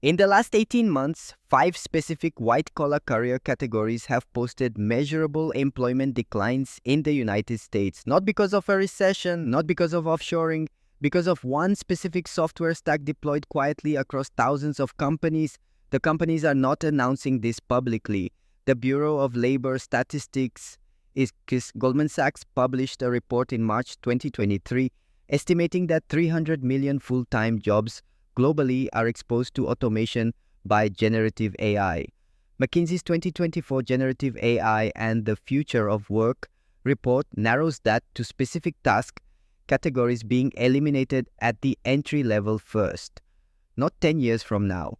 In the last 18 months, 5 specific white-collar career categories have posted measurable employment declines in the United States, not because of a recession, not because of offshoring, because of one specific software stack deployed quietly across thousands of companies. The companies are not announcing this publicly. The Bureau of Labor Statistics Goldman Sachs published a report in March 2023 estimating that 300 million full-time jobs globally are exposed to automation by generative AI. McKinsey's 2024 Generative AI and the Future of Work report narrows that to specific task categories being eliminated at the entry level first, not 10 years from now.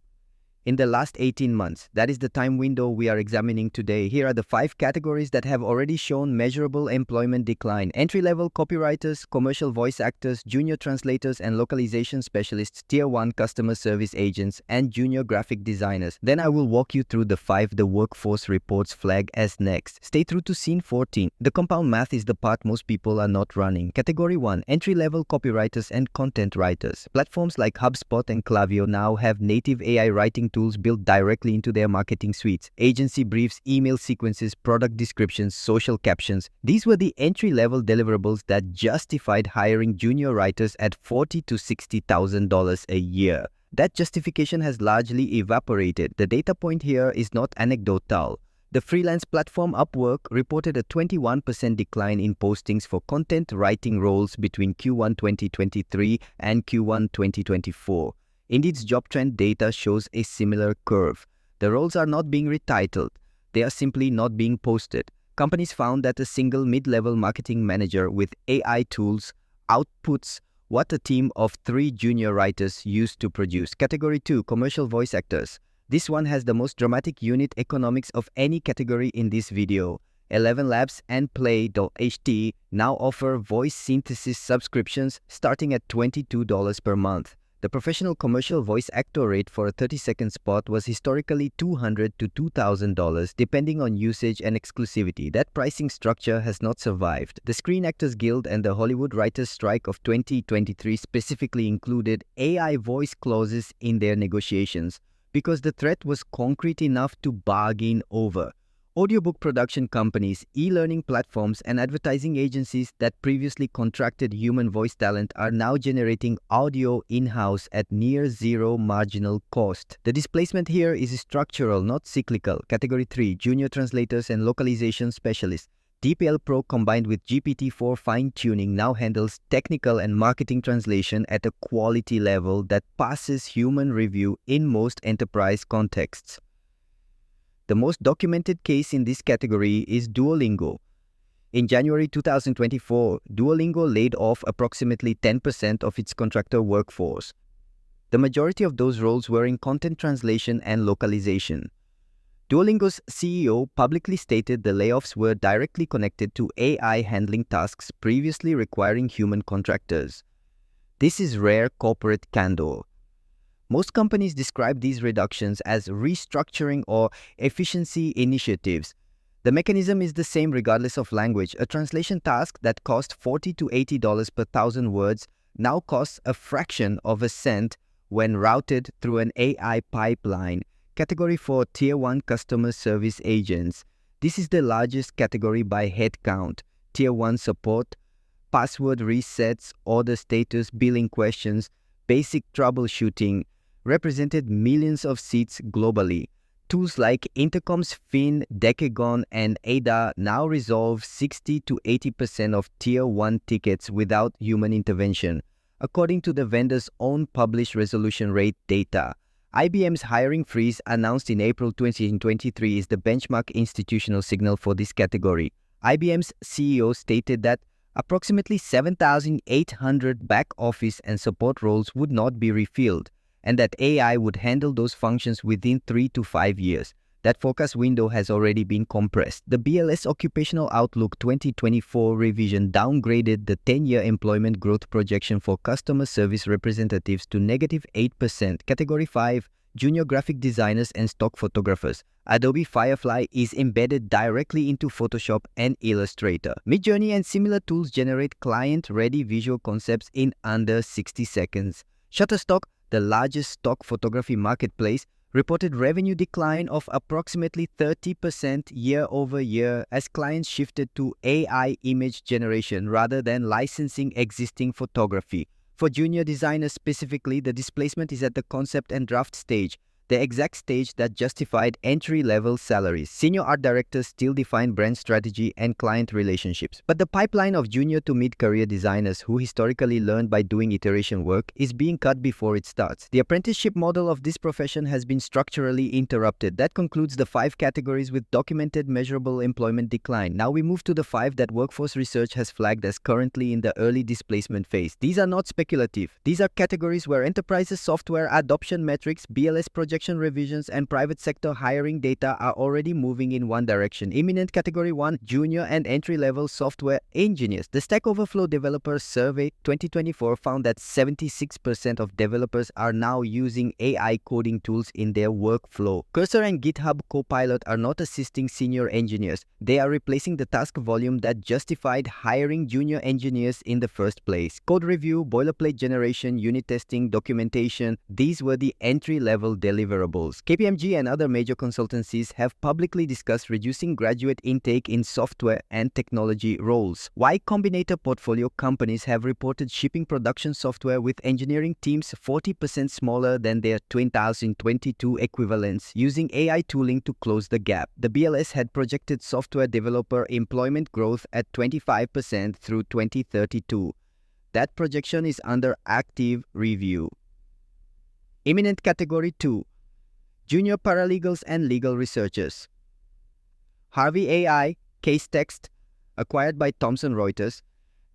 In the last 18 months, that is the time window we are examining today. Here are the 5 categories that have already shown measurable employment decline. Entry-level copywriters, commercial voice actors, junior translators and localization specialists, Tier 1 customer service agents, and junior graphic designers. Then I will walk you through the 5 the workforce reports flag as next. Stay through to scene 14. The compound math is the part most people are not running. Category 1. Entry-level copywriters and content writers. Platforms like HubSpot and Klaviyo now have native AI writing tools built directly into their marketing suites. Agency briefs, email sequences, product descriptions, social captions. These were the entry-level deliverables that justified hiring junior writers at $40,000 to $60,000 a year. That justification has largely evaporated. The data point here is not anecdotal. The freelance platform Upwork reported a 21% decline in postings for content writing roles between Q1 2023 and Q1 2024. Indeed's job trend data shows a similar curve. The roles are not being retitled, they are simply not being posted. Companies found that a single mid-level marketing manager with AI tools outputs what a team of 3 junior writers used to produce. Category 2. Commercial voice actors. This one has the most dramatic unit economics of any category in this video. ElevenLabs and Play.ht now offer voice synthesis subscriptions starting at $22 per month. The professional commercial voice actor rate for a 30-second spot was historically $200 to $2,000 depending on usage and exclusivity. That pricing structure has not survived. The Screen Actors Guild and the Hollywood Writers' Strike of 2023 specifically included AI voice clauses in their negotiations because the threat was concrete enough to bargain over. Audiobook production companies, e-learning platforms, and advertising agencies that previously contracted human voice talent are now generating audio in-house at near zero marginal cost. The displacement here is structural, not cyclical. Category 3. Junior translators and localization specialists. DeepL Pro combined with GPT-4 fine-tuning now handles technical and marketing translation at a quality level that passes human review in most enterprise contexts. The most documented case in this category is Duolingo. In January 2024, Duolingo laid off approximately 10% of its contractor workforce. The majority of those roles were in content translation and localization. Duolingo's CEO publicly stated the layoffs were directly connected to AI handling tasks previously requiring human contractors. This is rare corporate candor. Most companies describe these reductions as restructuring or efficiency initiatives. The mechanism is the same regardless of language. A translation task that cost $40 to $80 per thousand words now costs a fraction of a cent when routed through an AI pipeline. Category 4. Tier 1 customer service agents. This is the largest category by headcount. Tier 1 support, password resets, order status, billing questions, basic troubleshooting represented millions of seats globally. Tools like Intercom Fin, Decagon, and Ada now resolve 60 to 80% of Tier 1 tickets without human intervention, according to the vendor's own published resolution rate data. IBM's hiring freeze announced in April 2023 is the benchmark institutional signal for this category. IBM's CEO stated that approximately 7,800 back office and support roles would not be refilled, and that AI would handle those functions within 3 to 5 years. That forecast window has already been compressed. The BLS Occupational Outlook 2024 revision downgraded the 10-year employment growth projection for customer service representatives to -8%. Category 5. Junior graphic designers and stock photographers. Adobe Firefly is embedded directly into Photoshop and Illustrator. Midjourney and similar tools generate client-ready visual concepts in under 60 seconds. Shutterstock, the largest stock photography marketplace, reported revenue decline of approximately 30% year-over-year as clients shifted to AI image generation rather than licensing existing photography. For junior designers specifically, the displacement is at the concept and draft stage, the exact stage that justified entry-level salaries. Senior art directors still define brand strategy and client relationships. But the pipeline of junior to mid-career designers who historically learned by doing iteration work is being cut before it starts. The apprenticeship model of this profession has been structurally interrupted. That concludes the 5 categories with documented measurable employment decline. Now we move to the 5 that workforce research has flagged as currently in the early displacement phase. These are not speculative. These are categories where enterprises' software adoption metrics, BLS projection revisions, and private sector hiring data are already moving in one direction. Imminent Category 1, junior and entry-level software engineers. The Stack Overflow Developers Survey 2024 found that 76% of developers are now using AI coding tools in their workflow. Cursor and GitHub Copilot are not assisting senior engineers. They are replacing the task volume that justified hiring junior engineers in the first place. Code review, boilerplate generation, unit testing, documentation, these were the entry-level deliverables. KPMG and other major consultancies have publicly discussed reducing graduate intake in software and technology roles. Y Combinator portfolio companies have reported shipping production software with engineering teams 40% smaller than their 2022 equivalents, using AI tooling to close the gap. The BLS had projected software developer employment growth at 25% through 2032. That projection is under active review. Imminent Category 2, junior paralegals and legal researchers. Harvey AI, Case Text, acquired by Thomson Reuters,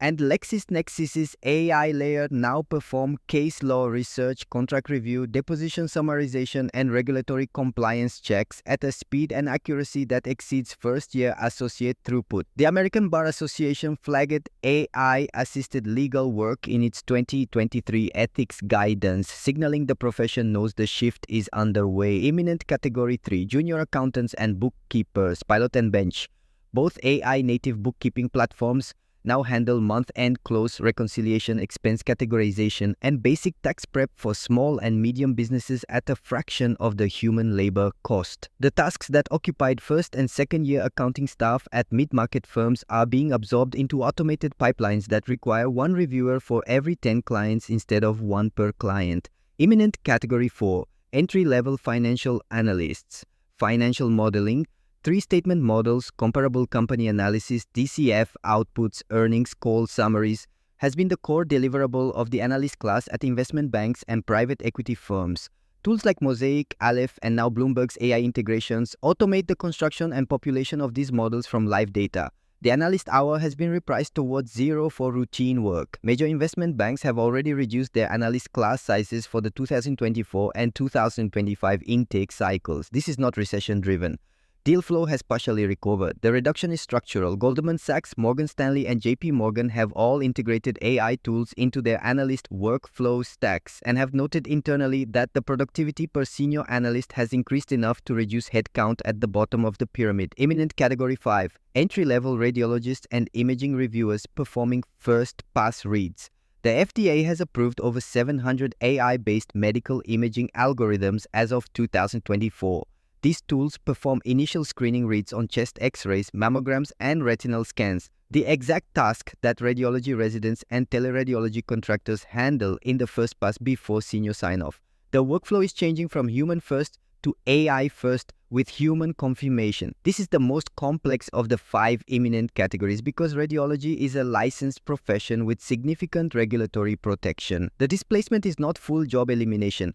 and LexisNexis's AI layer now perform case law research, contract review, deposition summarization, and regulatory compliance checks at a speed and accuracy that exceeds first-year associate throughput. The American Bar Association flagged AI-assisted legal work in its 2023 ethics guidance, signaling the profession knows the shift is underway. Imminent Category 3, junior accountants and bookkeepers, Pilot and Bench. Both AI-native bookkeeping platforms now handle month-end close reconciliation, expense categorization, and basic tax prep for small and medium businesses at a fraction of the human labor cost. The tasks that occupied first and second-year accounting staff at mid-market firms are being absorbed into automated pipelines that require one reviewer for every 10 clients instead of one per client. Imminent Category 4, entry-level financial analysts, financial modeling, 3-statement models, comparable company analysis, DCF, outputs, earnings call summaries, has been the core deliverable of the analyst class at investment banks and private equity firms. Tools like Mosaic, Aleph, and now Bloomberg's AI integrations automate the construction and population of these models from live data. The analyst hour has been repriced towards zero for routine work. Major investment banks have already reduced their analyst class sizes for the 2024 and 2025 intake cycles. This is not recession-driven. Deal flow has partially recovered. The reduction is structural. Goldman Sachs, Morgan Stanley, and JP Morgan have all integrated AI tools into their analyst workflow stacks and have noted internally that the productivity per senior analyst has increased enough to reduce headcount at the bottom of the pyramid. Imminent Category 5, entry-level radiologists and imaging reviewers performing first-pass reads. The FDA has approved over 700 AI-based medical imaging algorithms as of 2024. These tools perform initial screening reads on chest X-rays, mammograms, and retinal scans, the exact task that radiology residents and teleradiology contractors handle in the first pass before senior sign-off. The workflow is changing from human first to AI first with human confirmation. This is the most complex of the 5 imminent categories because radiology is a licensed profession with significant regulatory protection. The displacement is not full job elimination.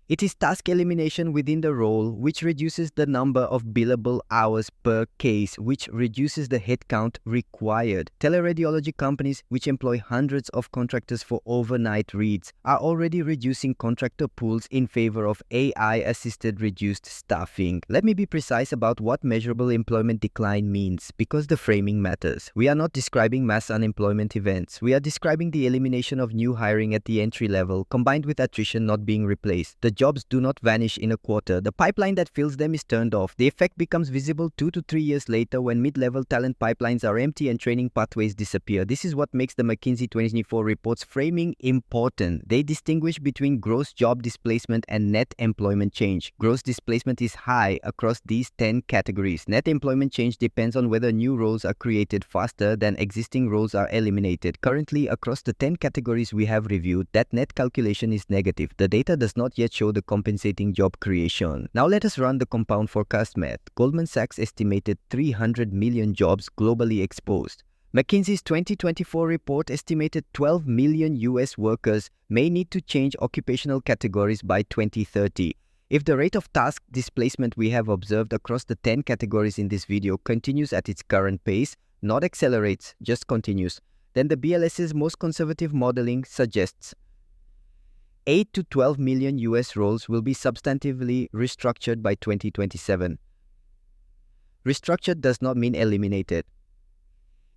It is task elimination within the role, which reduces the number of billable hours per case, which reduces the headcount required. Teleradiology companies, which employ hundreds of contractors for overnight reads, are already reducing contractor pools in favor of AI-assisted reduced staffing. Let me be precise about what measurable employment decline means, because the framing matters. We are not describing mass unemployment events. We are describing the elimination of new hiring at the entry level, combined with attrition not being replaced. The jobs do not vanish in a quarter. The pipeline that fills them is turned off. The effect becomes visible 2 to 3 years later when mid-level talent pipelines are empty and training pathways disappear. This is what makes the McKinsey 2024 report's framing important. They distinguish between gross job displacement and net employment change. Gross displacement is high across these 10 categories. Net employment change depends on whether new roles are created faster than existing roles are eliminated. Currently, across the 10 categories we have reviewed, that net calculation is negative. The data does not yet show the compensating job creation. Now let us run the compound forecast math. Goldman Sachs estimated 300 million jobs globally exposed. McKinsey's 2024 report estimated 12 million US workers may need to change occupational categories by 2030. If the rate of task displacement we have observed across the 10 categories in this video continues at its current pace, not accelerates, just continues, then the BLS's most conservative modeling suggests 8 to 12 million US roles will be substantively restructured by 2027. Restructured does not mean eliminated.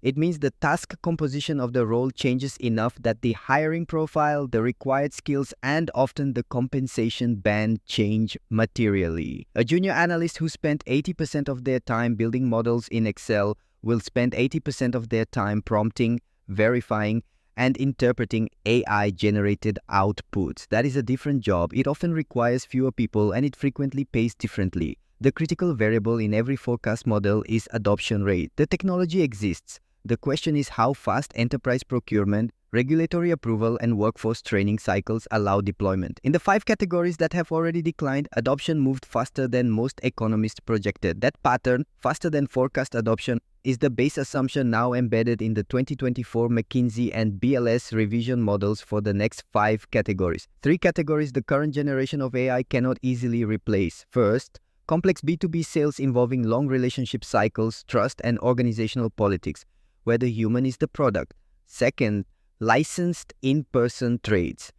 It means the task composition of the role changes enough that the hiring profile, the required skills, and often the compensation band change materially. A junior analyst who spent 80% of their time building models in Excel will spend 80% of their time prompting, verifying, and interpreting AI-generated outputs. That is a different job. It often requires fewer people and it frequently pays differently. The critical variable in every forecast model is adoption rate. The technology exists. The question is how fast enterprise procurement, regulatory approval, and workforce training cycles allow deployment. In the 5 categories that have already declined, adoption moved faster than most economists projected. That pattern, faster than forecast adoption, is the base assumption now embedded in the 2024 McKinsey and BLS revision models for the next 5 categories. 3 categories the current generation of AI cannot easily replace. First, complex B2B sales involving long relationship cycles, trust, and organizational politics, where the human is the product. Second, licensed in-person trades,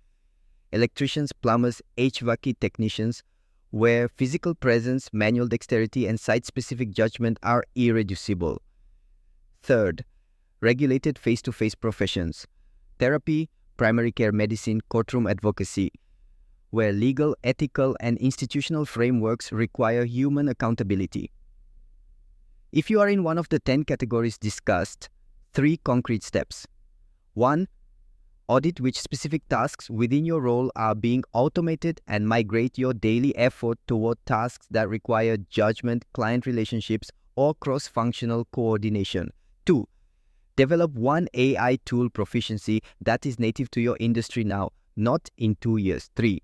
electricians, plumbers, HVAC technicians, where physical presence, manual dexterity, and site-specific judgment are irreducible. Third, regulated face-to-face professions, therapy, primary care medicine, courtroom advocacy, where legal, ethical, and institutional frameworks require human accountability. If you are in one of the 10 categories discussed, 3 concrete steps. 1. Audit which specific tasks within your role are being automated and migrate your daily effort toward tasks that require judgment, client relationships, or cross-functional coordination. 2. Develop one AI tool proficiency that is native to your industry now, not in 2 years. 3.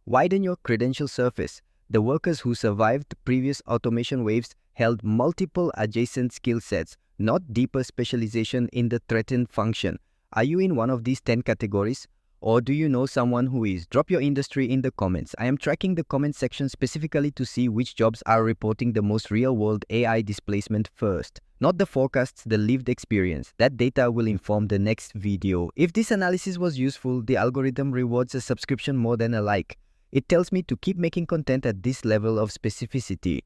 Widen your credential surface. The workers who survived previous automation waves held multiple adjacent skill sets, not deeper specialization in the threatened function. Are you in one of these 10 categories? Or do you know someone who is? Drop your industry in the comments. I am tracking the comment section specifically to see which jobs are reporting the most real-world AI displacement first. Not the forecasts, the lived experience. That data will inform the next video. If this analysis was useful, the algorithm rewards a subscription more than a like. It tells me to keep making content at this level of specificity.